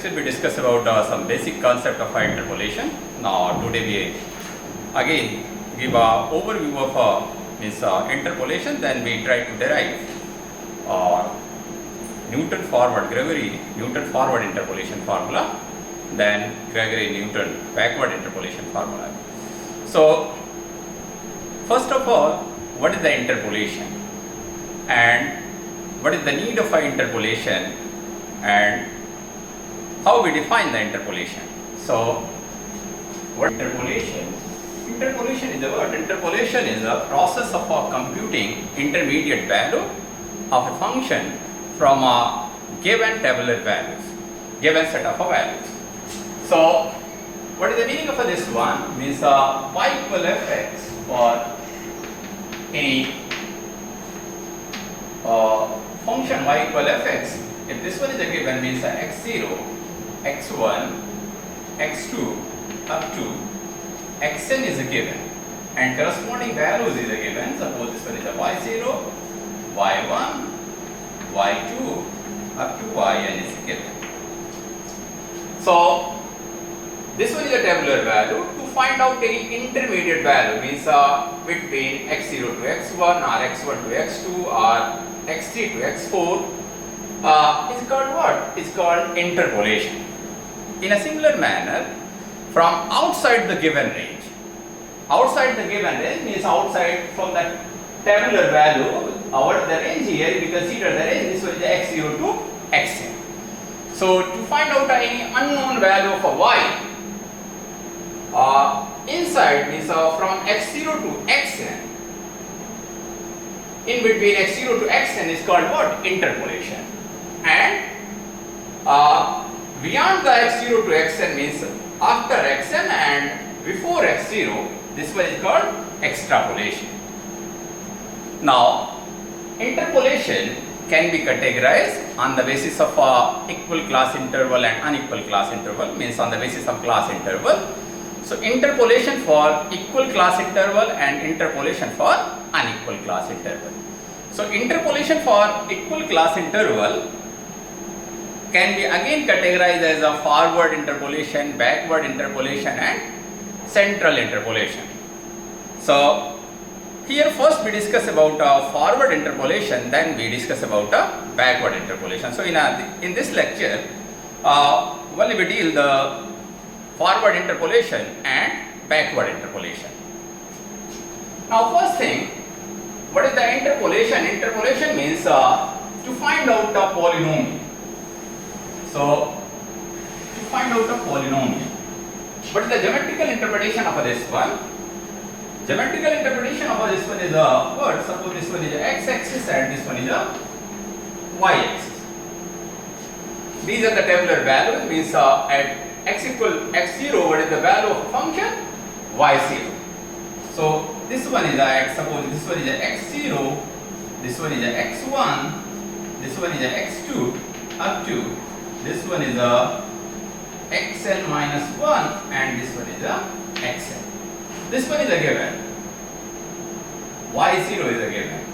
lecture we discuss about some basic concept of interpolation. Now today we again give a overview of this interpolation, then we try to derive Gregory Newton forward interpolation formula, then Gregory Newton backward interpolation formula. So first of all, what is the interpolation and what is the need of interpolation and how we define the interpolation. So what interpolation? Interpolation is the word. Interpolation is a process of computing intermediate value of a function from a given tabular values, given set of values. So what is the meaning of this one? Means y equal fx for any function y equal fx. If this one is a given, means x0, x1, x2 up to xn is a given and corresponding values is a given. Suppose this one is a y0, y1, y2 up to yn is a given. So this one is a tabular value. To find out any intermediate value, means between x0 to x1 or x1 to x2 or x3 to x4 is called what? It's called interpolation. In a similar manner, from outside the given range. Outside the given range means outside from the tabular value, what is the range here? We consider the range, this was the x0 to xn. So to find out any unknown value of y, inside means from x0 to xn, in between x0 to xn is called what? Interpolation. And beyond the x0 to xn means after xn and before x0, this one is called extrapolation. Now, interpolation can be categorized on the basis of equal class interval and unequal class interval, means on the basis of class interval. So, interpolation for equal class interval and interpolation for unequal class interval. So, interpolation for equal class interval can be again categorized as a forward interpolation, backward interpolation and central interpolation. So here first we discuss about forward interpolation, then we discuss about backward interpolation. So in this lecture, only we deal the forward interpolation and backward interpolation. Now first thing, what is the interpolation? Interpolation means to find out the polynomial. So, to find out the polynomial. What is the geometrical interpretation of this one? Geometrical interpretation of this one is a word. Suppose this one is a x-axis and this one is a y-axis. These are the tabular values, means at x equal x0, what is the value of a function? y0. So, this one is a x, suppose this one is a x0, this one is a x1, this one is a x2 up to this one is a xn minus 1 and this one is a xn. This one is a given. y0 is a given.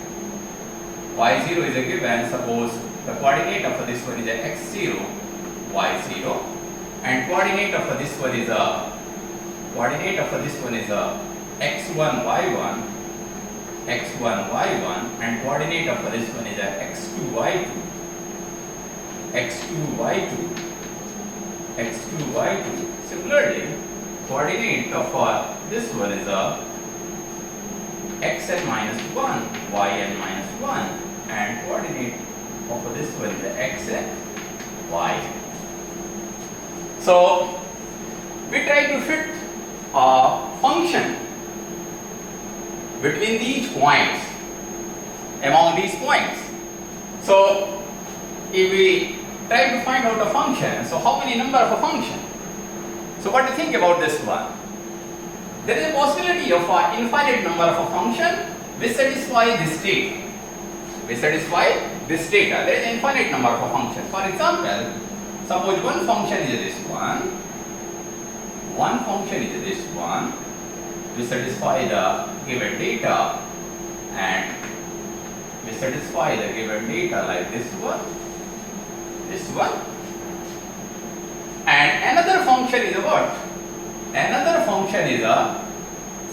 y0 is a given. Suppose the coordinate of this one is a x0, y0 and coordinate of this one is a x1, y1, x1, y1 and coordinate of this one is a x2, y2. x2, y2, x2, y2. Similarly, coordinate of this one is a xn minus 1, yn minus 1 and coordinate of this one is a xn, y. So, we try to fit a function between these points, among these points. So, if we try to find out a function, so how many number of a function? So what do you think about this one? There is a possibility of an infinite number of a function which satisfy this state. There is an infinite number of a function. For example, suppose one function is this one, we satisfy the given data and we satisfy the given data like this one, And another function is a what? Another function is a,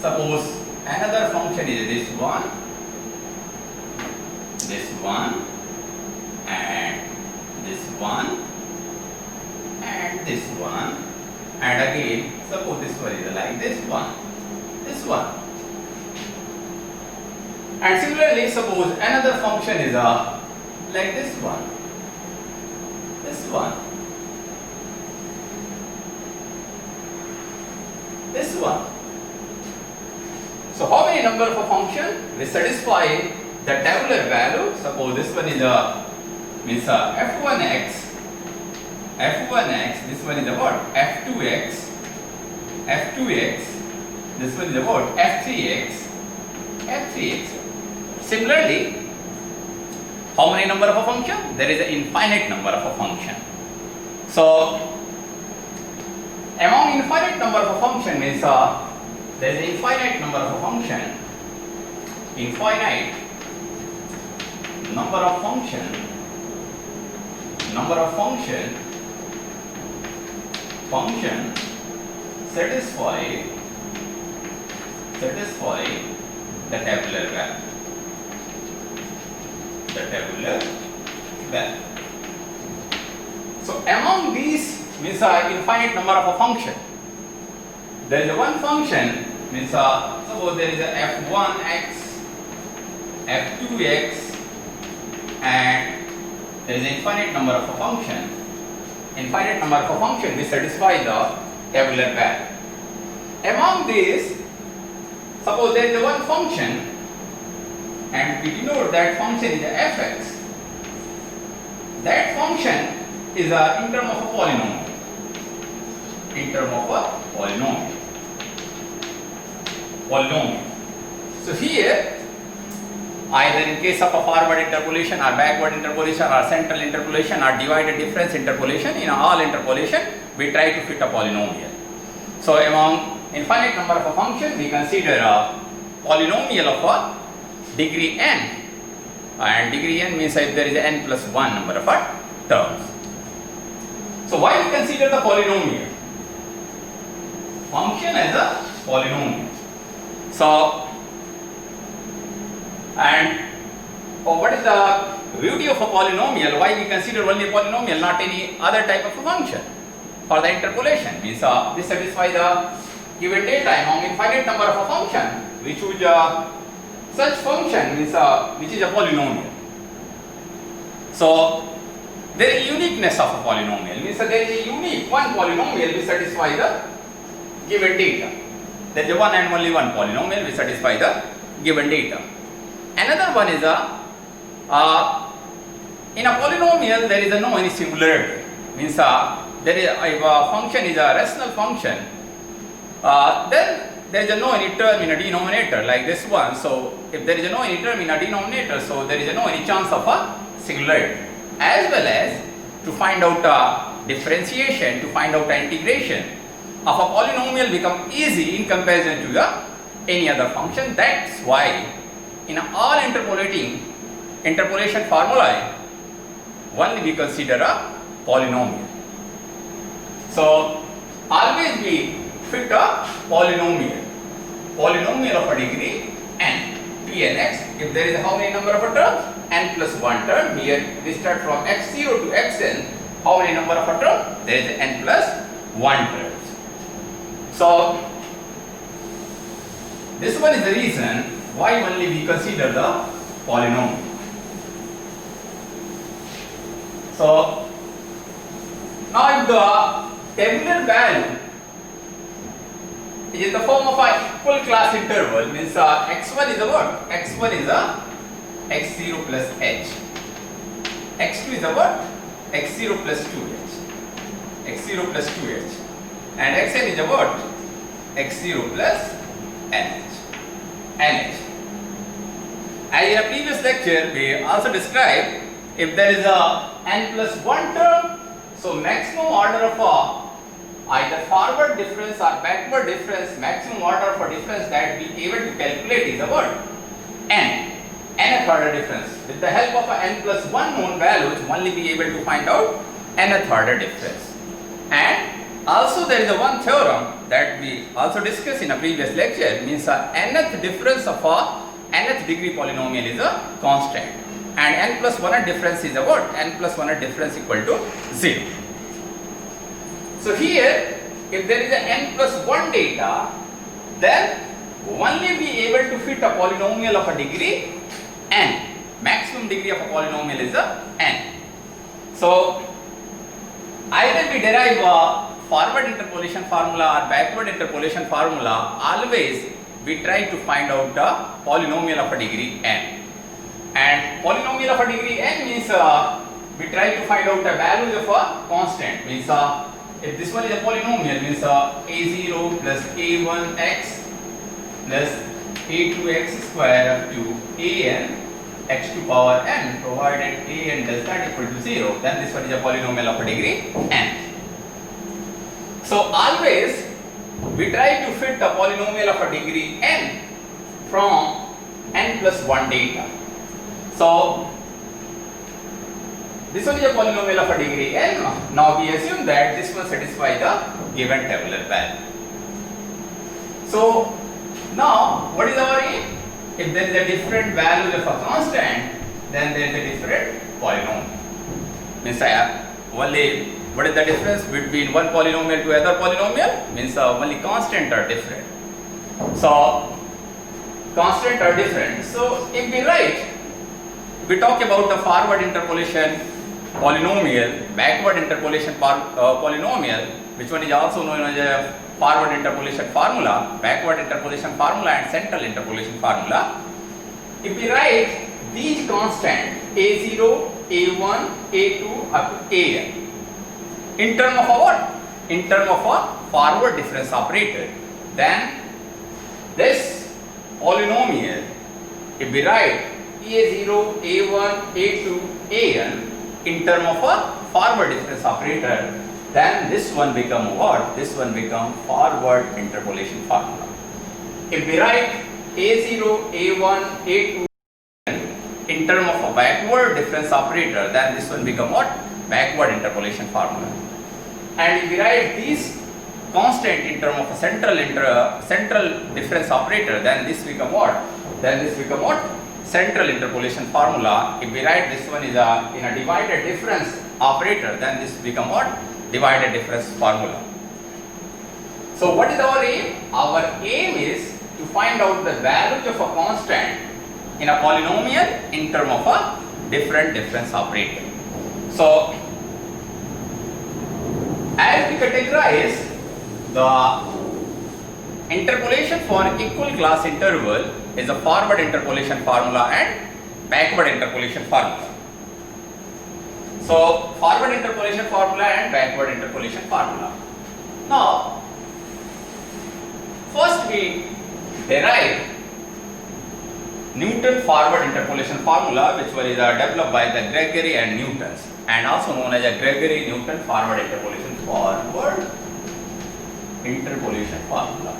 suppose another function is this one, and this one, and this one, and again suppose this one is like this one, and similarly suppose another function is a like this one, this one, So how many number of a function will satisfy the tabular value? Suppose this one is a means a f1x, this one is a what? f2x, this one is a what? f3x. Similarly, how many number of a function? There is an infinite number of a function. So among infinite number of a function means there is an infinite number of a function. Function satisfy the tabular value. So among these means infinite number of a function. There is a one function means suppose there is a f1x, f2x, and there is an infinite number of a function. Infinite number of a function will satisfy the tabular value. Among these, suppose there is a one function, and we denote that function is a fx. That function is in term of a polynomial. So here, either in case of a forward interpolation or backward interpolation or central interpolation or divided difference interpolation, in all interpolation we try to fit a polynomial. So among infinite number of a function, we consider a polynomial of a degree n, and degree n means if there is n plus 1 number of terms. So why we consider the polynomial? Function as a polynomial. So, and what is the beauty of a polynomial? Why we consider only polynomial, not any other type of a function? For the interpolation, means this satisfy the given data among infinite number of a function. We choose such function means which is a polynomial. So there is uniqueness of a polynomial, means there is a unique one polynomial which satisfy the given data. There is one and only one polynomial which satisfy the given data. Another one is in a polynomial there is no any singularity, means there is if a function is a rational function, then there is no any term in a denominator like this one. So if there is no any term in a denominator, so there is no any chance of a singularity. As well as to find out differentiation, to find out integration of a polynomial become easy in comparison to any other function. That's why in all interpolation formulae, only we consider a polynomial. So always we fit a polynomial of a degree n, Pnx. If there is how many number of a terms? N plus 1 term. Here we start from x0 to xn. How many number of a term? There is n plus 1 terms. So this one is the reason why only we consider the polynomial. So now if the tabular value is in the form of an equal class interval, means x1 is a what? x1 is a x0 plus h. x2 is a what? x0 plus 2h. And xn is a what? x0 plus nh. As in a previous lecture, we also described if there is a n plus 1 term, so maximum order of either forward difference or backward difference, maximum order of a difference that we able to calculate is a what? Nth order difference. With the help of a n plus 1 known values, only be able to find out nth order difference. And also there is a one theorem that we also discussed in a previous lecture, means a nth difference of a nth degree polynomial is a constant, and n plus 1 difference is a what? N plus 1 difference equal to 0. So here, if there is a n plus 1 data, then only be able to fit a polynomial of a degree n. Maximum degree of a polynomial is a n. So either we derive a forward interpolation formula or backward interpolation formula, always we try to find out a polynomial of a degree n. And polynomial of a degree n means we try to find out the value of a constant, means if this one is a polynomial, means a0 plus a1x plus a2x square up to an x to power n, provided a n does not equal to 0, then this one is a polynomial of a degree n. So always we try to fit a polynomial of a degree n from n plus 1 data. So this one is a polynomial of a degree n. Now we assume that this one satisfies the given tabular value. So now what is our aim? If there is a different value of a constant, then there is a different polynomial. Means only what is the difference between one polynomial to other polynomial? Means only constant are different. So constant are different. So if we write, we talk about the forward interpolation polynomial, backward interpolation polynomial, which one is also known as a forward interpolation formula, backward interpolation formula, and central interpolation formula. If we write these constants a0, a1, a2 up to an in term of a what? In term of a forward difference operator, then this polynomial, if we write a0, a1, a2, an in term of a forward difference operator, then this one become what? This one become forward interpolation formula. If we write a0, a1, a2 in term of a backward difference operator, then this one become what? Backward interpolation formula. And if we write these constant in term of a central difference operator, then this become what? Then this become what? Central interpolation formula. If we write this one is in a divided difference operator, then this become what? Divided difference formula. So what is our aim? Our aim is to find out the value of a constant in a polynomial in term of a different difference operator. So as we categorize the interpolation for equal class interval is a forward interpolation formula and backward interpolation formula. So forward interpolation formula and backward interpolation formula. Now first we derive Newton forward interpolation formula, which was developed by the Gregory and Newtons, and also known as a Gregory-Newton forward interpolation formula. Interpolation formula.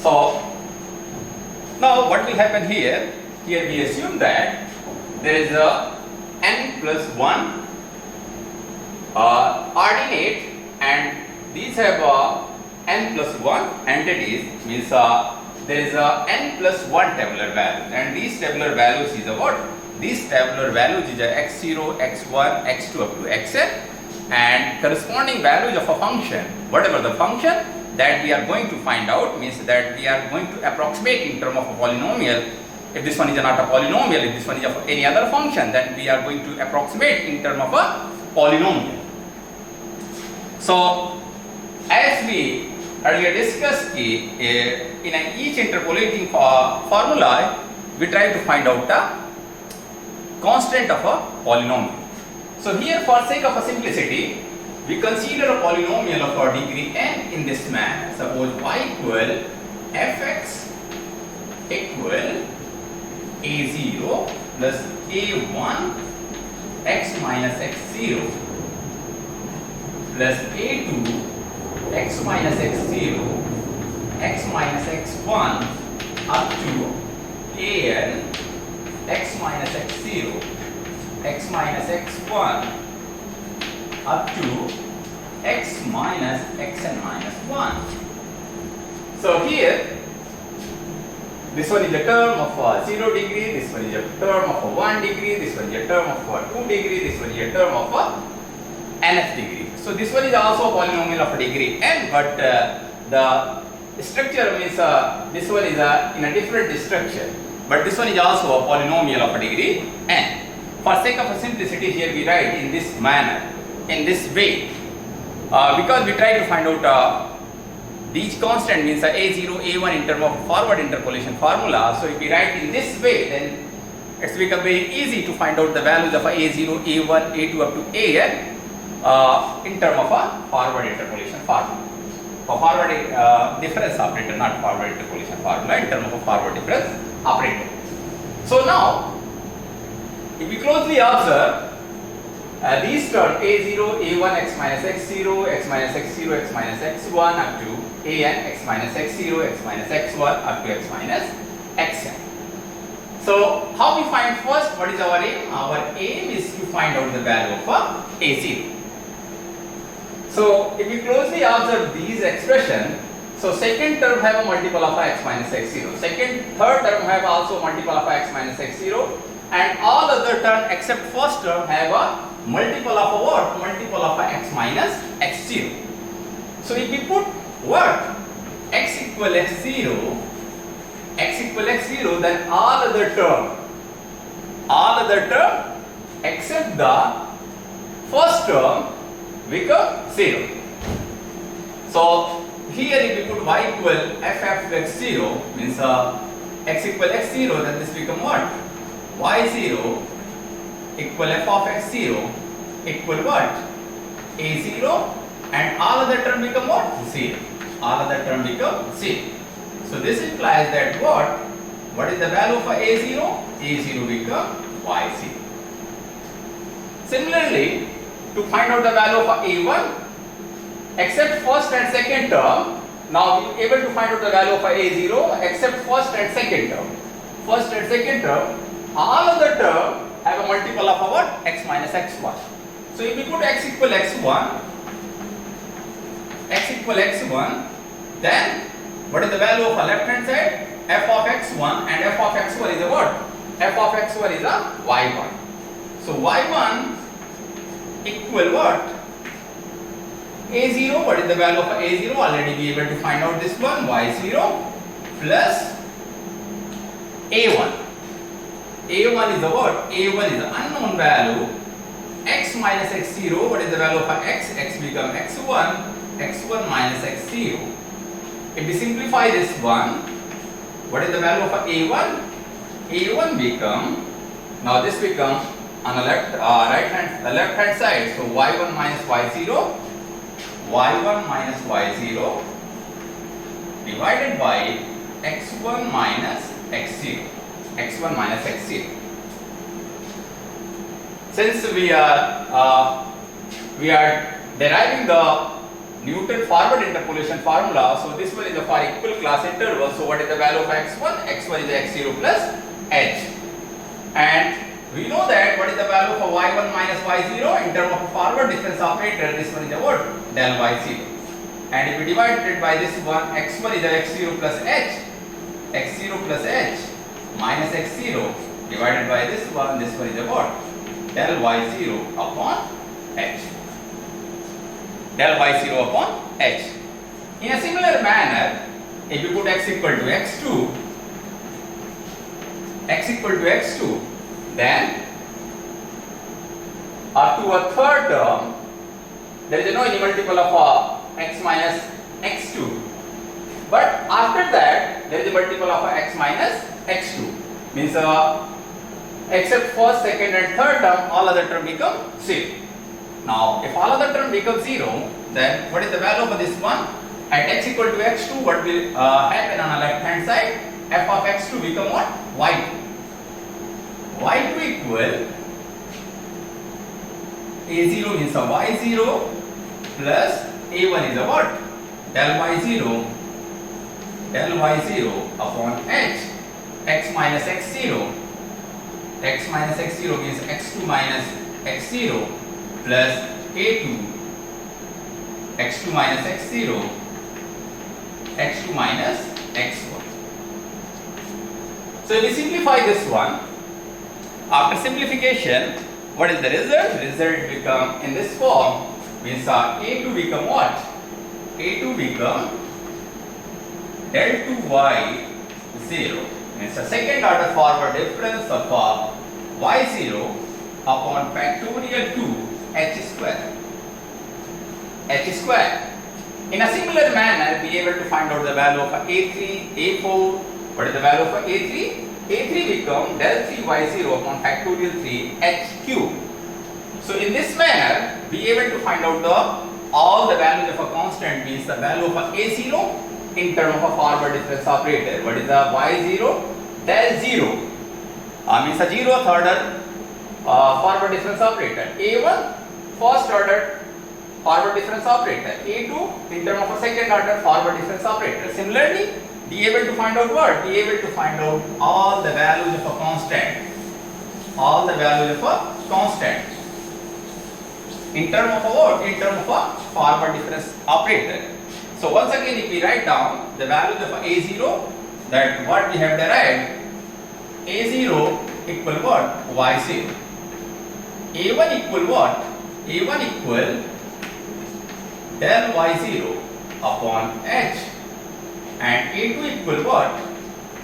So now what will happen here? Here we assume that there is a n plus 1 ordinate, and these have n plus 1 entities, means there is a n plus 1 tabular value, and these tabular values is a what? These tabular values is a x0, x1, x2 up to xn, and corresponding values of a function, whatever the function that we are going to find out, means that we are going to approximate in terms of a polynomial. If this one is not a polynomial, if this one is of any other function, then we are going to approximate in terms of a polynomial. So as we earlier discussed, in each interpolating formula, we try to find out the constant of a polynomial. So here, for sake of a simplicity, we consider a polynomial of a degree n in this manner. Suppose y equal fx equal a0 plus a1 x minus x0 plus a2 x minus x0 x minus x1 up to an x minus x0 x minus x1 up to x minus xn minus 1. So here this one is a term of 0 degree, this one is a term of 1 degree, this one is a term of 2 degree, this one is a term of nth degree. So this one is also a polynomial of a degree n, but the structure means this one is in a different structure, but this one is also a polynomial of a degree n. For sake of simplicity, here we write in this manner, in this way, because we try to find out these constant means a0, a1 in terms of forward interpolation formula. So if we write in this way, then it's become very easy to find out the values of a0, a1, a2 up to an in terms of a forward interpolation formula. For forward difference operator, not forward interpolation formula, in terms of a forward difference operator. So now, if we closely observe these terms a0, a1, x minus x0, x minus x0, x minus x1 up to an x minus x0, x minus x1 up to x minus xn. So how we find first? What is our aim? Our aim is to find out the value of a0. So if we closely observe these expressions, so second term have a multiple of x minus x0, third term have also multiple of x minus x0, and all other term except first term have a multiple of what? Multiple of x minus x0. So if we put what? X equal x0, then all other term except the first term become 0. So here if we put y equal f x0 means x equal x0, then this become what? y0 equal f of x0 equal what? a0, and all other term become what? 0. All other term become 0. So this implies that what? What is the value of a0? a0 become y0. Similarly, to find out the value of a1, except first and second term, now we are able to find out the value of a0 except first and second term. First and second term, all other term have a multiple of what? X minus x1. So if we put x equal x1, then what is the value of a left hand side? F of x1, and f of x1 is a what? F of x1 is a y1. So y1 equal what? a0. What is the value of a0? Already we able to find out this one, y0 plus a1. a1 is the what? a1 is the unknown value. X minus x0. What is the value of x? X become x1 minus x0. If we simplify this one, what is the value of a1? a1 become, now this becomes on the left hand side, so y1 minus y0 divided by x1 minus x0. Since we are deriving the Newton forward interpolation formula, so this one is for equal class interval. So what is the value of x1? x1 is x0 plus h, and we know that what is the value of y1 minus y0 in terms of a forward difference operator. This one is a what? Del y0. And if we divide it by this one, x1 is a x0 plus h minus x0 divided by this one is a what? Del y0 upon h. Del y0 upon h. In a similar manner, if you put x equal to x2, then up to a third term, there is no any multiple of x minus x2. But after that, there is a multiple of x minus x2. Means except first, second and third term, all other term become 0. Now, if all other term become 0, then what is the value of this one? At x equal to x2, what will happen on the left hand side? F of x2 become what? y2. y2 equal a0 means a y0 plus a1 is a what? Del y0 del y0 upon h, x minus x0. X minus x0 means x2 minus x0 plus a2, x2 minus x0, x2 minus x1. So if we simplify this one, after simplification, what is the result? The result become in this form, means a2 become what? a2 become del 2y0. It's a second order forward difference of y0 upon factorial 2 h square. H square. In a similar manner, be able to find out the value of a3, a4. What is the value of a3? a3 become del 3y0 upon factorial 3 h cube. So in this manner, be able to find out all the values of a constant, means the value of a0 in terms of a forward difference operator. What is the y0? Del 0 means a 0th order forward difference operator. A1 first order forward difference operator. A2 in terms of a second order forward difference operator. Similarly, be able to find out what? Be able to find out all the values of a constant. All the values of a constant. In terms of a what? In terms of a forward difference operator. So once again, if we write down the values of a0, that what we have derived, a0 equal what? y0. a1 equal what? a1 equal del y0 upon h, and a2 equal what?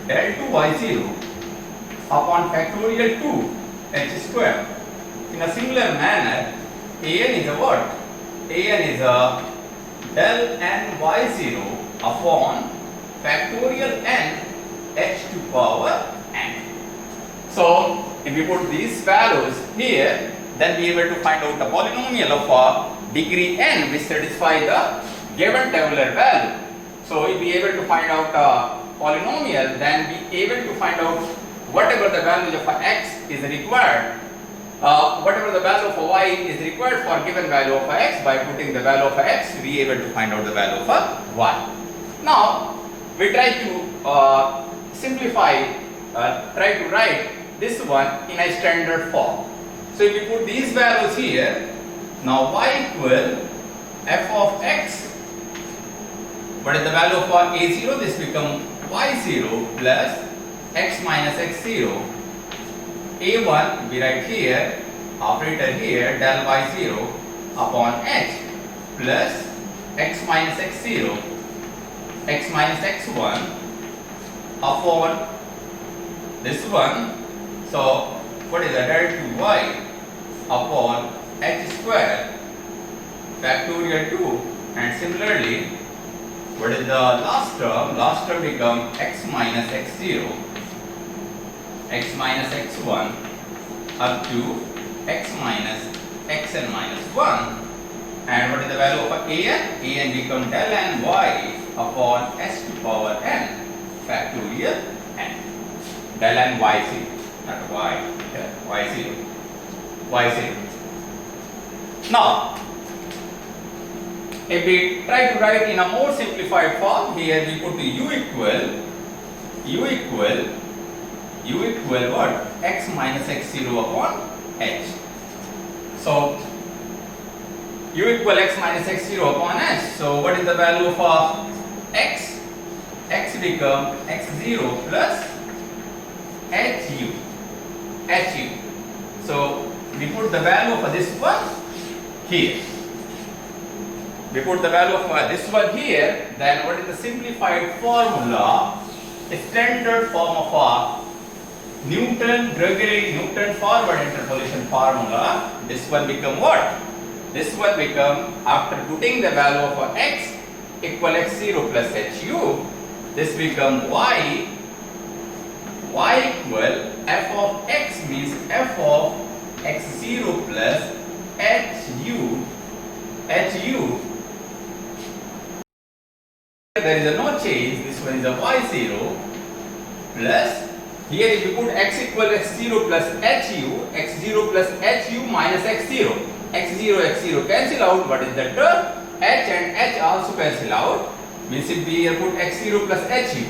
Del 2y0 upon factorial 2 h square. In a similar manner, an is a what? An is a del n y0 upon factorial n h to power n. So if we put these values here, then we are able to find out the polynomial of degree n which satisfy the given tabular value. So if we are able to find out a polynomial, then we are able to find out whatever the value of x is required, whatever the value of y is required for given value of x. By putting the value of x, we are able to find out the value of y. Now we try to simplify, try to write this one in a standard form. So if we put these values here, now y equal f of x. What is the value of a0? This become y0 plus x minus x0. a1 we write here, operator here, del y0 upon h plus x minus x0, x minus x1 upon this one. So what is the del 2y upon h square factorial 2, and similarly, what is the last term? Last term become x minus x0, x minus x1 up to x minus xn minus 1. And what is the value of an? An become del n y upon s to power n factorial n. Del n y0, not y, y0, y0. Now, if we try to write in a more simplified form, here we put u equal what? X minus x0 upon h. So u equal x minus x0 upon h. So what is the value of x? X become x0 plus hu. So we put the value of this one here. We put the value of this one here. Then what is the simplified formula? A standard form of Newton-Gregory Newton forward interpolation formula. This one become what? This one become, after putting the value of x equal x0 plus hu, this become y equal f of x means f of x0 plus hu. There is no change. This one is a y0 plus, here if you put x equal x0 plus hu, x0 plus hu minus x0 cancel out. What is the term? H and h also cancel out. Means if we here put x0 plus hu,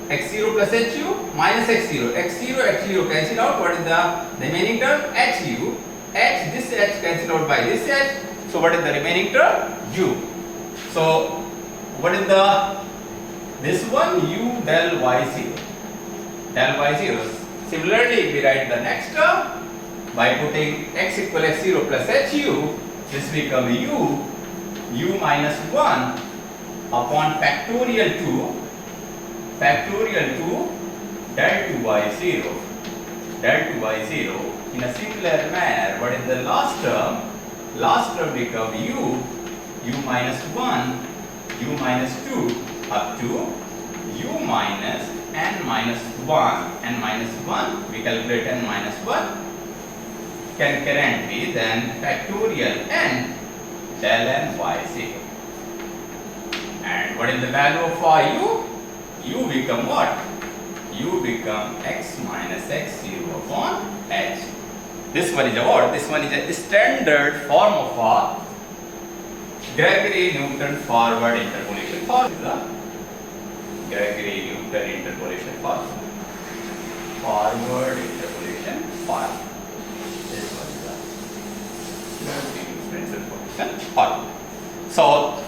x0 plus hu minus x0, x0 cancel out. What is the remaining term? Hu, h, this h cancel out by this h. So what is the remaining term? U. So what is the this one? U del y0, del y0. Similarly, we write the next term by putting x equal x0 plus hu. This become u minus 1 upon factorial 2 del 2y0, del 2y0. In a similar manner, what is the last term? Last term become u minus 1, u minus 2 up to u minus n minus 1, n minus 1. We calculate n minus 1 concurrently, then factorial n del n y0. And what is the value of u? U become what? U become x minus x0 upon h. This one is a what? This one is a standard form of a Gregory-Newton forward interpolation formula. Gregory-Newton interpolation formula. Forward interpolation formula. This one is a Gregory-Newton interpolation formula. So,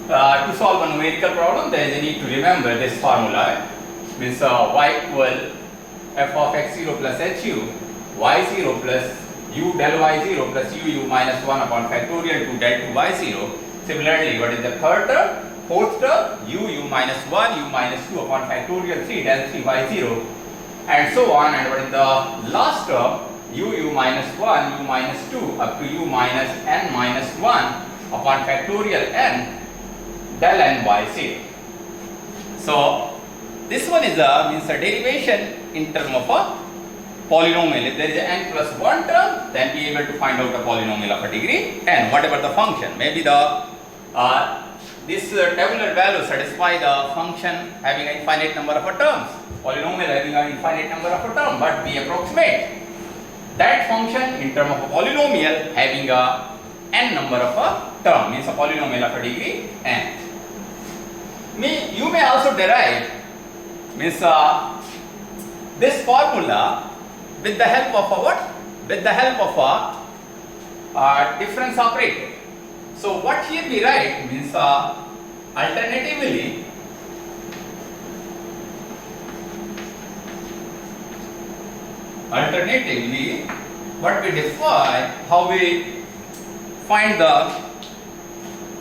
to solve a numerical problem, there is a need to remember this formula. Means y equal f of x0 plus hu, y0 plus u del y0 plus u minus 1 upon factorial 2 del 2y0. Similarly, what is the third term? Fourth term, u minus 1, u minus 2 upon factorial 3 del 3y0, and so on. And what is the last term? u minus 1, u minus 2 up to u minus n minus 1 upon factorial n del n y0. So this one is means a derivation in term of a polynomial. If there is n plus 1 term, then be able to find out a polynomial of a degree n, whatever the function. Maybe the this tabular value satisfy the function having an infinite number of a terms, polynomial having an infinite number of a term, but we approximate that function in term of a polynomial having a n number of a term, means a polynomial of a degree n. You may also derive means this formula with the help of a what? With the help of a difference operator. So what here we write means alternatively what we define, how we find the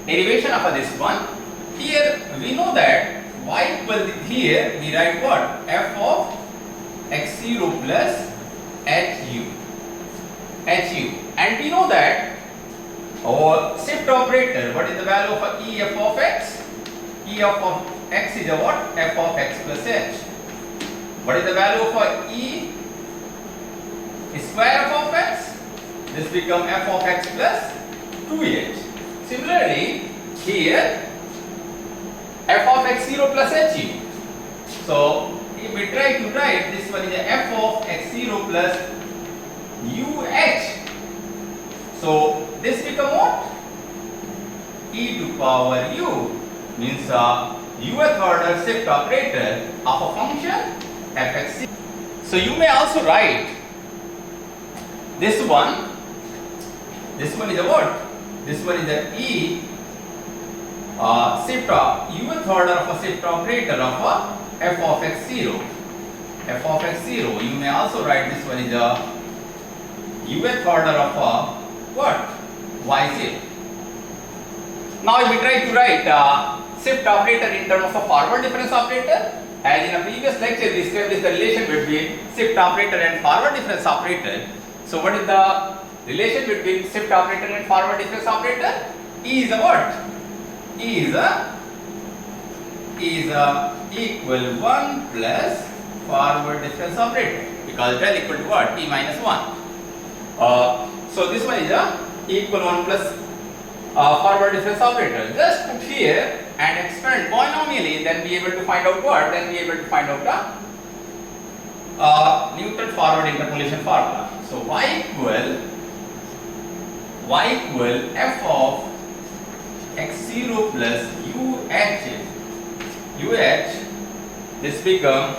derivation of this one. Here we know that y equal, here we write what? F of x0 plus hu, and we know that our shift operator, what is the value of e f of x? E f of x is a what? F of x plus h. What is the value of e square f of x? This become f of x plus 2h. Similarly, here f of x0 plus hu. So if we try to write, this one is a f of x0 plus uh. So this become what? E to power u, means uth order shift operator of a function fx. So you may also write this one. This one is a what? This one is a e shift of uth order of a shift operator of a f of x0. F of x0. You may also write this one is a uth order of a what? Y0. Now if we try to write shift operator in terms of a forward difference operator, as in a previous lecture we established the relation between shift operator and forward difference operator. So what is the relation between shift operator and forward difference operator? E is a what? E is a equal 1 plus forward difference operator, because del equal to what? E minus 1. So this one is a equal 1 plus forward difference operator. Just put here and expand polynomially, then be able to find out what? Then be able to find out the Newton forward interpolation formula. So y equal f of x0 plus UH, this become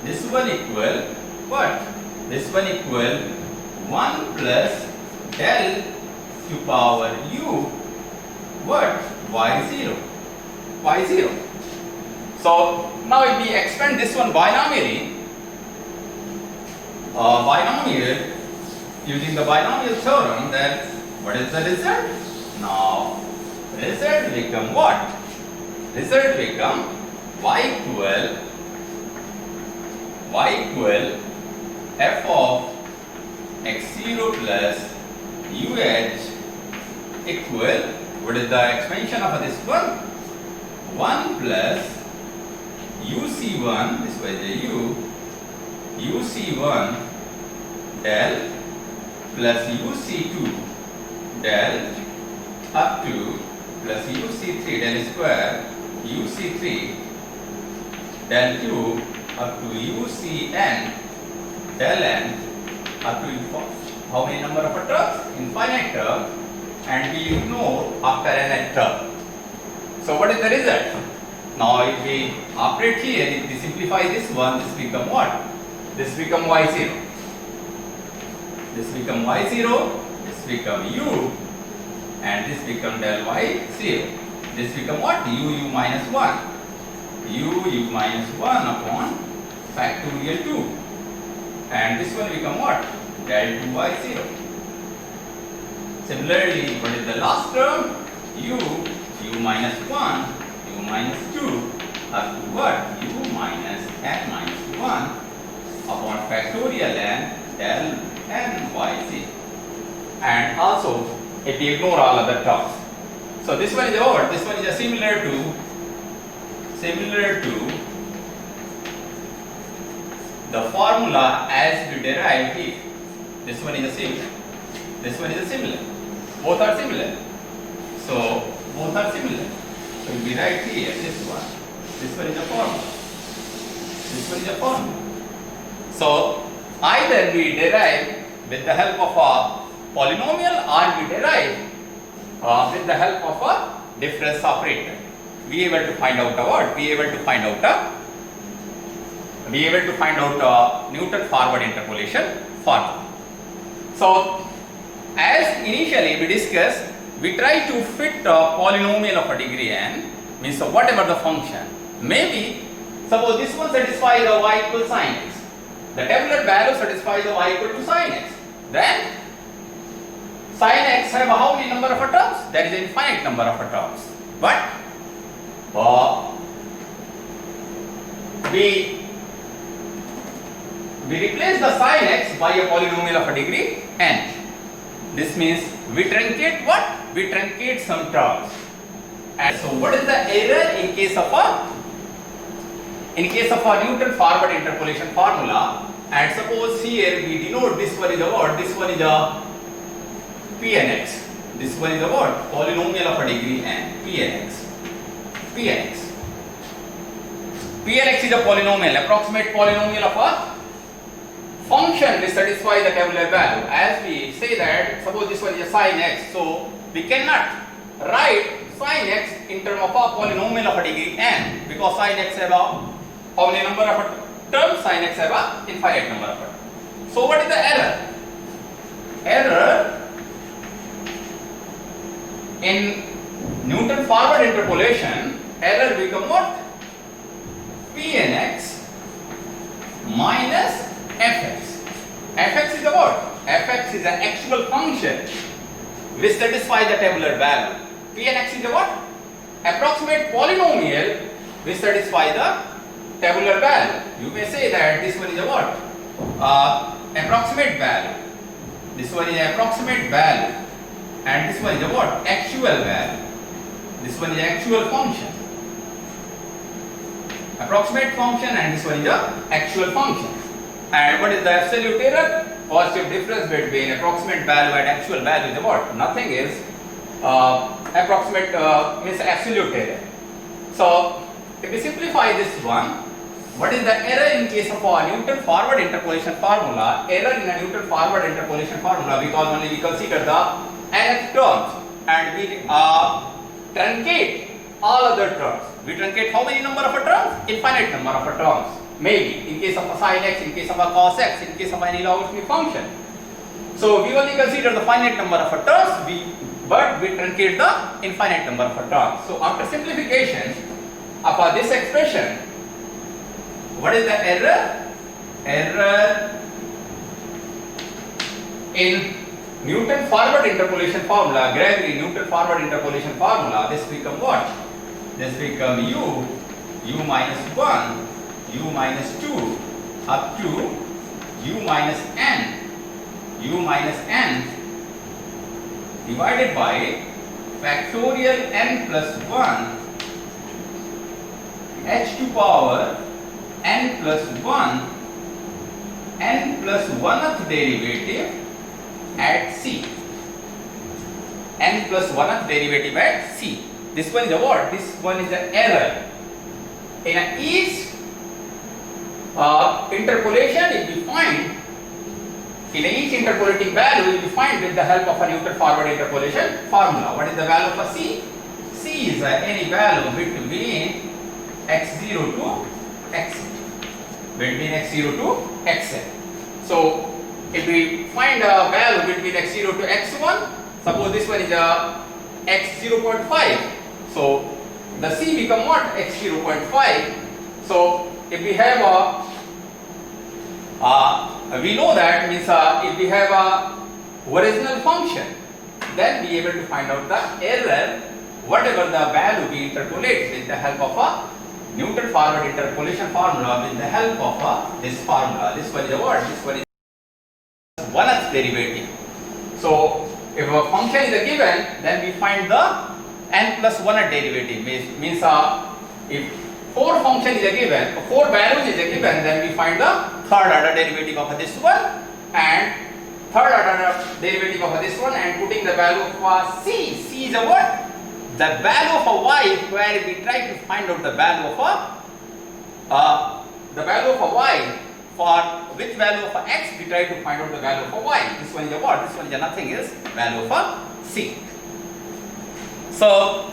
this one equal what? This one equal 1 plus del to power u what? Y0. So now if we expand this one binomially, using the binomial theorem, then what is the result? Now result become what? Result become y equal f of x0 plus UH equal, what is the expansion of this one? 1 plus UC1, this was the UC1 del plus UC2 del up to plus UC3 del square UC3 del cube up to UCN del n up to how many number of terms? Infinite term, and we ignore after nth term. So what is the result? Now if we operate here, if we simplify this one, this become what? This become y0. This become y0, this become u, and this become del y0. This become what? u minus 1. u minus 1 upon factorial 2. And this one become what? Del 2y0. Similarly, what is the last term? u minus 1, u minus 2 up to what? u minus n minus 1 upon factorial n del n y0. And also, if we ignore all other terms. So this one is over. This one is similar to the formula as we derived here. This one is similar. This one is similar. Both are similar. So both are similar. So we write here this one. This one is a formula. This one is a formula. So either we derive with the help of a polynomial, or we derive with the help of a difference operator. Be able to find out a what? Be able to find out a Newton forward interpolation formula. So as initially we discussed, we try to fit a polynomial of a degree n, means whatever the function. Maybe suppose this one satisfies the y equals sin x. The tabular value satisfies the y equal to sin x. Then sin x have how many number of terms? There is an infinite number of terms. But we replace the sin x by a polynomial of a degree n. This means we truncate what? We truncate some terms. And so what is the error in case of a Newton forward interpolation formula? And suppose here we denote this one is a what? This one is a Pnx. This one is a what? Polynomial of a degree n. Pnx. Pnx is a polynomial, approximate polynomial of a function which satisfies the tabular value. As we say that, suppose this one is a sin x, so we cannot write sin x in terms of a polynomial of a degree n, because sin x have a how many number of terms? Sin x have a infinite number of terms. So what is the error? Error in Newton forward interpolation, error become what? Pnx minus fx. Fx is a what? Fx is an actual function which satisfies the tabular value. Pnx is a what? Approximate polynomial which satisfies the tabular value. You may say that this one is a what? Approximate value. This one is approximate value. And this one is a what? Actual value. This one is actual function. Approximate function, and this one is the actual function. And what is the absolute error? Positive difference between approximate value and actual value is what? Nothing is approximate means absolute error. So if we simplify this one, what is the error in case of a Newton forward interpolation formula? Error in a Newton forward interpolation formula, because only we consider the nth terms, and we truncate all other terms. We truncate how many number of terms? Infinite number of terms. Maybe in case of a sin x, in case of a cos x, in case of any logarithmic function. So we only consider the finite number of terms, but we truncate the infinite number of terms. So after simplification of this expression, what is the error? Error in Newton forward interpolation formula, Gregory Newton forward interpolation formula. This become what? This become u minus 1, u minus 2 up to u minus n divided by factorial n plus 1 h to power n plus 1 n plus 1th derivative at c. N plus 1th derivative at c. This one is a what? This one is an error. In each interpolation, if we find, in each interpolating value, we find with the help of a Newton forward interpolation formula. What is the value of c? C is any value between x0 to xn. Between x0 to xn. So if we find a value between x0 to x1, suppose this one is a x0.5. So the c become what? x0.5. So if we have we know that means if we have a original function, then we are able to find out the error, whatever the value we interpolate with the help of a Newton forward interpolation formula, with the help of this formula. This one is a what? This one is 1th derivative. So if a function is a given, then we find the n plus 1th derivative. Means if 4 function is a given, 4 values is a given, then we find the third order derivative of this one and third order derivative of this one, and putting the value of c. C is a what? The value of a y, where we try to find out the value of a y. For which value of x we try to find out the value of y. This one is a what? This one is a nothing else, value of c. So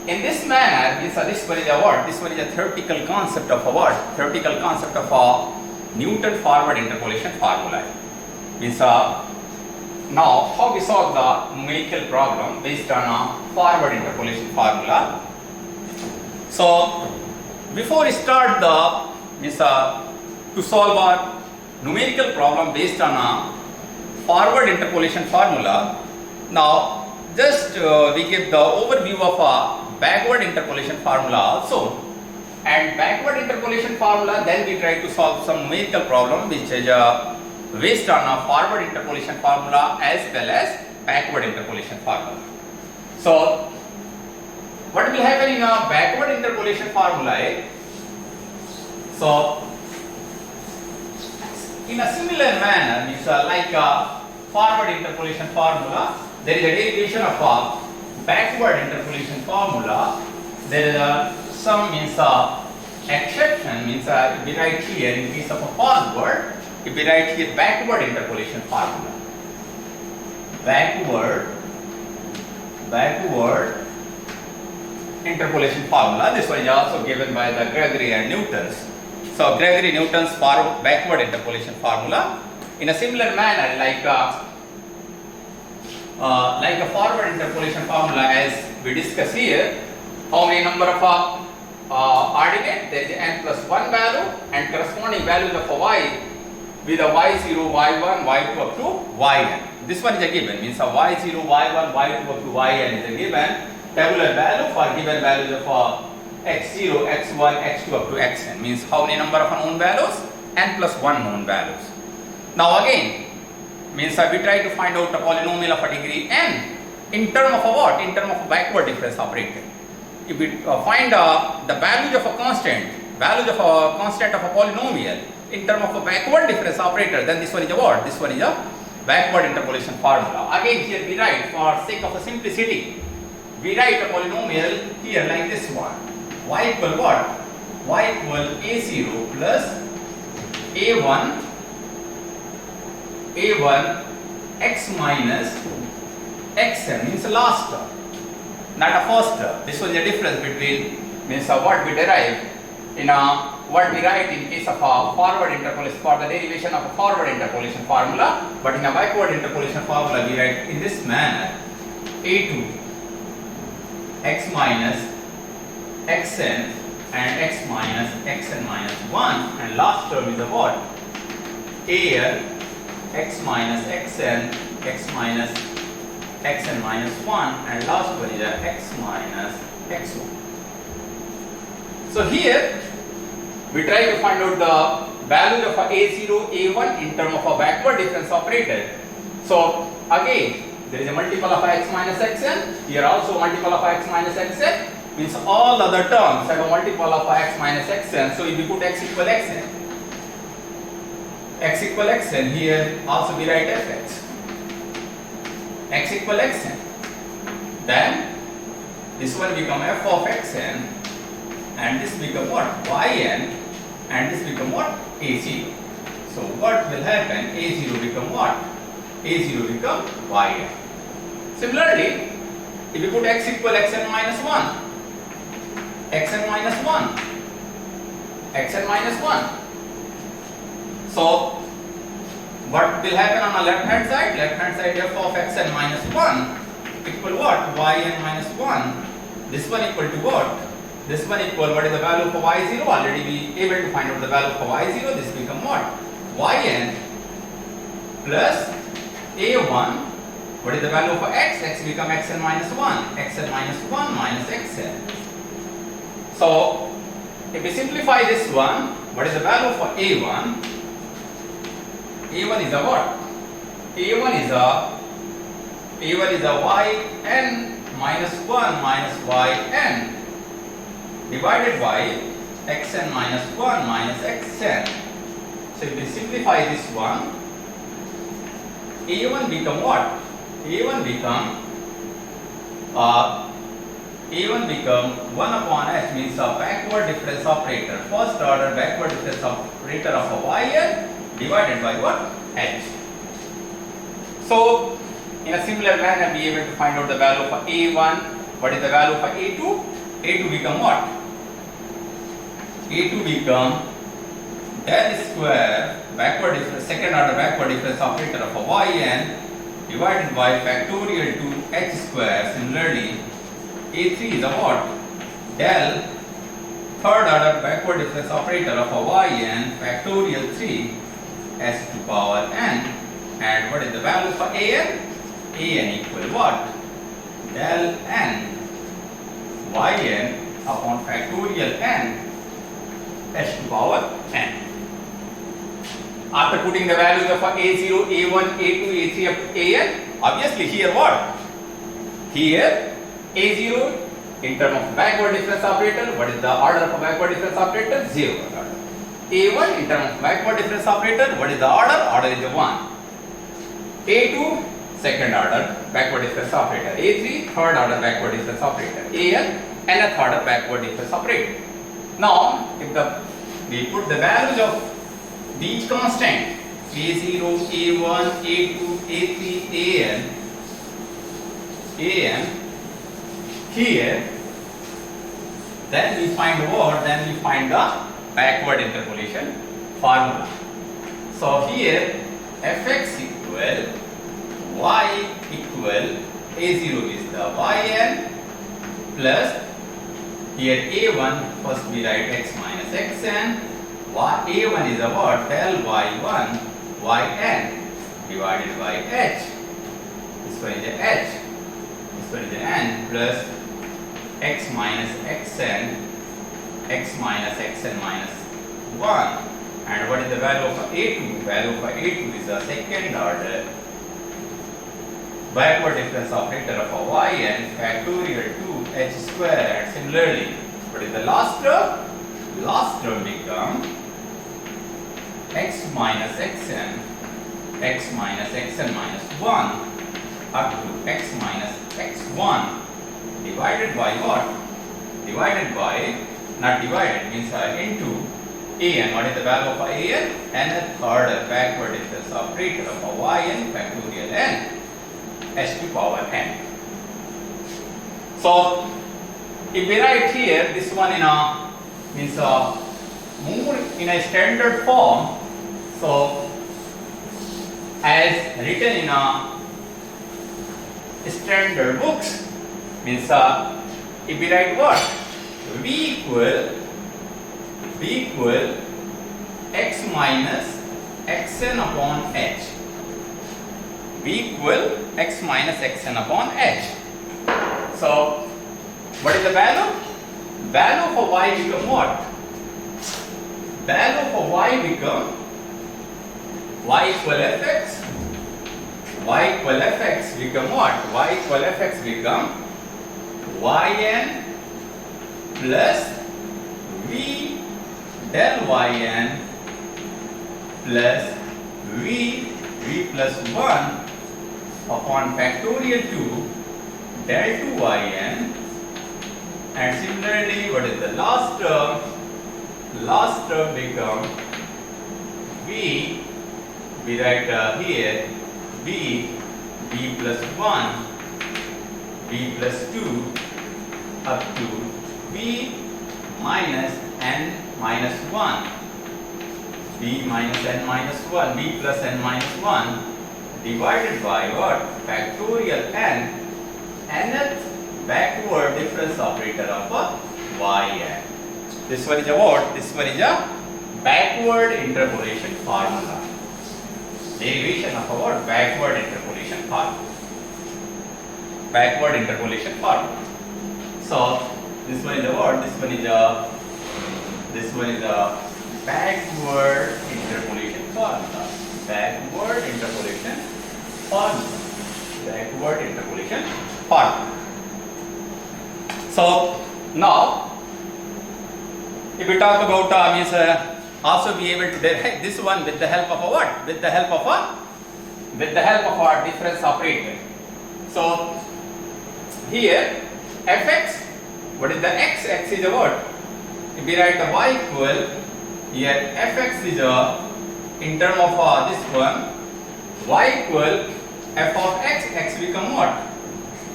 in this manner, this one is a what? This one is a theoretical concept of a what? Theoretical concept of a Newton forward interpolation formula. Means now how we solve the numerical problem based on a forward interpolation formula. So before we start to solve a numerical problem based on a forward interpolation formula, now just we give the overview of a backward interpolation formula also. And backward interpolation formula, then we try to solve some numerical problem which is based on a forward interpolation formula as well as backward interpolation formula. So what will happen in a backward interpolation formula? So in a similar manner, means like a forward interpolation formula, there is a derivation of a backward interpolation formula. There is some means exception, means if we write here in case of a forward, if we write here backward interpolation formula. Backward interpolation formula. This one is also given by the Gregory and Newton's. So Gregory Newton's backward interpolation formula. In a similar manner, like a forward interpolation formula, as we discuss here, how many number of ordinate? There is n plus 1 value and corresponding values of a y with a y0, y1, y2 up to yn. This one is a given, means a y0, y1, y2 up to yn is a given tabular value for given values of x0, x1, x2 up to xn. Means how many number of known values? N plus 1 known values. Now again, means we try to find out a polynomial of a degree n in term of a what? In term of a backward difference operator. If we find the values of a constant of a polynomial in term of a backward difference operator, then this one is a what? This one is a backward interpolation formula. Again here we write, for sake of a simplicity, we write a polynomial here like this one. Y equal what? Y equal a0 plus a1 x minus xn, means the last term. not a first term. This was the difference between means what we derive in what we write in case of a forward interpolation for the derivation of a forward interpolation formula, but in a backward interpolation formula we write in this manner: a2 x minus xn and x minus xn minus 1, and last term is a what? An x minus xn x minus xn minus 1, and last one is a x minus x1. So here we try to find out the value of a0, a1 in terms of a backward difference operator. So again, there is a multiple of x minus xn, here also multiple of x minus xn, means all other terms have a multiple of x minus xn. So if we put x equal xn, x equal xn, here also we write fx, x equal xn, then this one become f of xn, and this become what? Yn, and this become what? a0. So what will happen? a0 become what? a0 become yn. Similarly, if you put x equal xn minus 1, xn minus 1, xn minus 1. So what will happen on the left hand side? Left hand side f of xn minus 1 equal what? Yn minus 1. This one equal to what? This one equal, what is the value for y0? Already we able to find out the value for y0. This become what? Yn plus a1. What is the value for x? X become xn minus 1. Xn minus 1 minus xn. So if we simplify this one, what is the value for a1? a1 is a what? a1 is a yn minus 1 minus yn divided by xn minus 1 minus xn. So if we simplify this one, a1 become what? a1 become 1 upon h, means a backward difference operator, first order backward difference operator of a yn divided by what? H. So in a similar manner we are able to find out the value for a1. What is the value for a2? a2 become what? a2 become del square backward difference, second order backward difference operator of a yn divided by factorial to h square. Similarly, a3 is a what? Del third order backward difference operator of a yn factorial 3 s to power n. And what is the value for an? An equal what? Del n yn upon factorial n s to power n. After putting the values of a0, a1, a2, a3 up to an, obviously here what? Here a0 in terms of backward difference operator, what is the order of a backward difference operator? 0 order. a1 in terms of backward difference operator, what is the order? Order is 1. a2 second order backward difference operator, a3 third order backward difference operator, an nth order backward difference operator. Now if we put the values of these constant a0, a1, a2, a3, an here, then we find what? Then we find the backward interpolation formula. So here fx equal y equal a0 is the yn plus here a1, first we write x minus xn, a1 is a what? Del y1 yn divided by h. This one is the h, this one is the n, plus x minus xn, x minus xn minus 1. And what is the value of a2? Value of a2 is the second order backward difference operator of a yn factorial 2h square. And similarly, what is the last term? Last term become x minus xn, x minus xn minus 1 up to x minus x1 divided by what? Divided by, not divided, means into an. What is the value of an? Nth order backward difference operator of a yn factorial n s to power n. So if we write here this one in a means more in a standard form, so as written in a standard books means if we write what v equal x minus xn upon h. V equal x minus xn upon h. So what is the value? Value for y become what? Value for y become y equal fx. Y equal fx become what? Y equal fx become yn plus v del yn plus v plus 1 upon factorial 2 del 2yn, and similarly what is the last term? Last term become v, we write here v plus 1 v plus 2 up to v minus n minus 1 v minus n minus 1 v plus n minus 1 divided by what? Factorial n, nth backward difference operator of yn. This one is a what? This one is a backward interpolation formula. Derivation of our backward interpolation formula. Backward interpolation formula. So this one is a what? This one is a backward interpolation formula. Backward interpolation formula. Backward interpolation formula. So now if we talk about means also be able to derive this one with the help of a what? With the help of our difference operator. So here fx, what is the x? X is a what? If we write a y equal, here fx is a in term of this one, y equal f of x, x become what?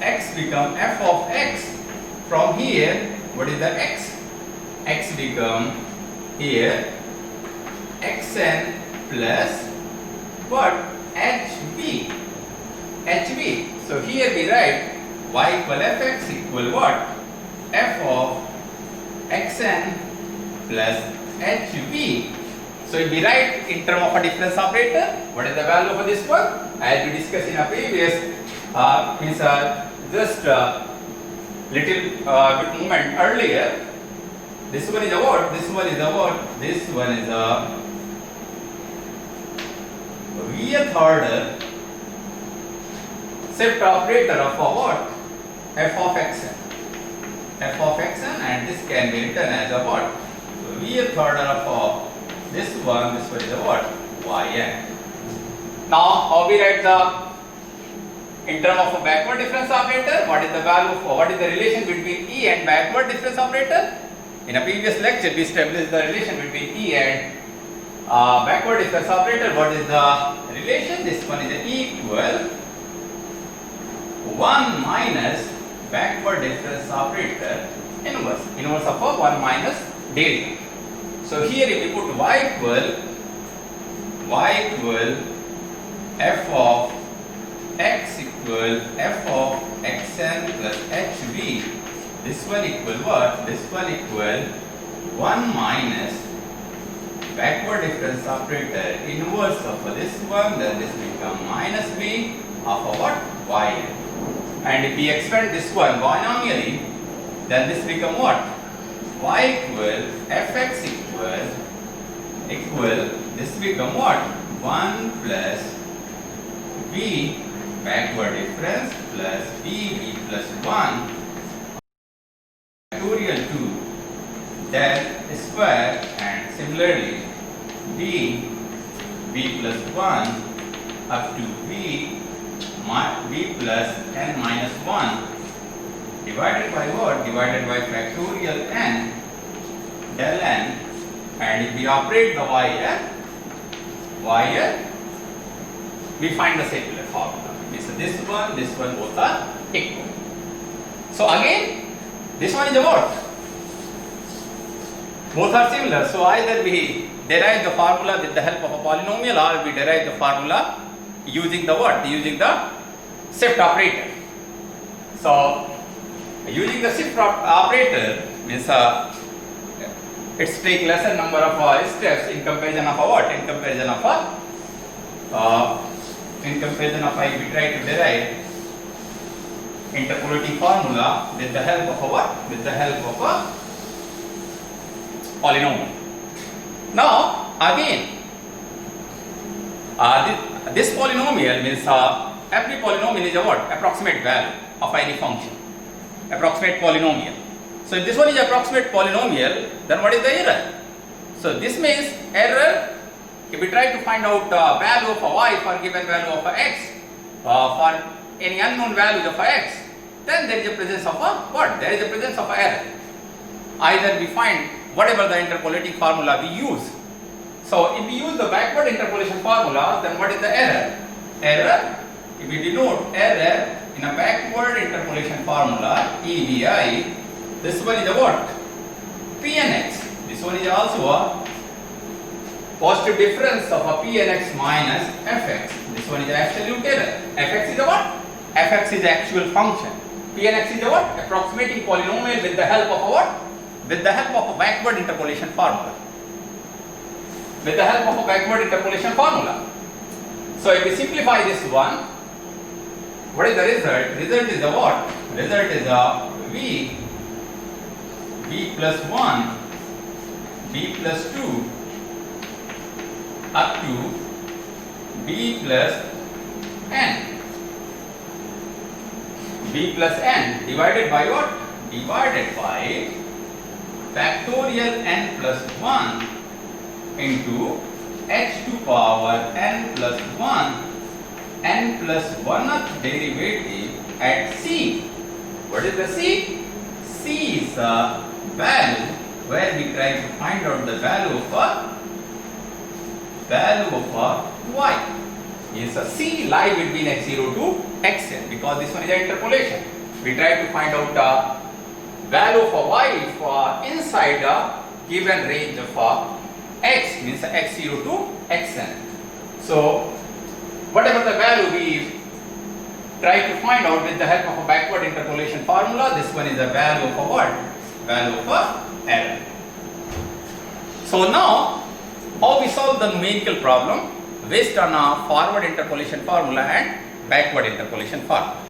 X become f of x. From here, what is the x? X become here xn plus what? hv. So here we write y equal fx equal what? F of xn plus hv. So if we write in term of a difference operator, what is the value for this one? As we discussed in a previous means just little bit moment earlier. This one is a what? This one is a what? This one is a vth order shift operator of a what? F of xn. F of xn, and this can be written as a what? So vth order of this one is a what? Yn. Now how we write the in term of a backward difference operator? What is the value for? What is the relation between E and backward difference operator? In a previous lecture, we established the relation between E and backward difference operator. What is the relation? This one is equal 1 minus backward difference operator inverse. Inverse of 1 minus delta. So here if we put y equal f of x equal f of xn plus hv. This one equal what? This one equal 1 minus backward difference operator inverse of this one, then this become minus b of a what? Yn. And if we expand this one binomially, then this become what? Y equal fx equal this become what? 1 plus b backward difference plus b plus 1 factorial 2 then square, and similarly b plus 1 up to b plus n minus 1 divided by what? Divided by factorial n del n, and if we operate the yn, we find the circular formula. So this one both are equal. So again, this one is a what? Both are similar. So either we derive the formula with the help of a polynomial, or we derive the formula using the what? Using the shift operator. So using the shift operator means it's take lesser number of steps in comparison of a what? In comparison of if we try to derive interpolating formula with the help of a what? With the help of a polynomial. Now again, this polynomial means every polynomial is a what? Approximate value of any function. Approximate polynomial. So if this one is approximate polynomial, then what is the error? So this means error if we try to find out the value of a y for given value of a x, for any unknown values of a x, then there is a presence of a what? There is a presence of a error. Either we find whatever the interpolating formula we use. So if we use the backward interpolation formula, then what is the error? Error, if we denote error in a backward interpolation formula, EBI, this one is a what? Pnx. This one is also a positive difference of a Pnx minus fx. This one is absolute error. Fx is a what? Fx is the actual function. Pnx is a what? Approximating polynomial with the help of a what? With the help of a backward interpolation formula. With the help of a backward interpolation formula. So if we simplify this one, what is the result? Result is a what? Result is a b plus 1, b plus 2, up to b plus n. B plus n divided by what? Divided by factorial n plus 1 into h to power n plus 1, n plus 1th derivative at c. What is the c? C is a value where we try to find out the value of y. Yes, a c lie between x0 to xn, because this one is an interpolation. We try to find out the value of y for inside a given range of x, means x0 to xn. So whatever the value we try to find out with the help of a backward interpolation formula, this one is a value of a what? Value of a error. So now, how we solve the numerical problem based on a forward interpolation formula and backward interpolation formula.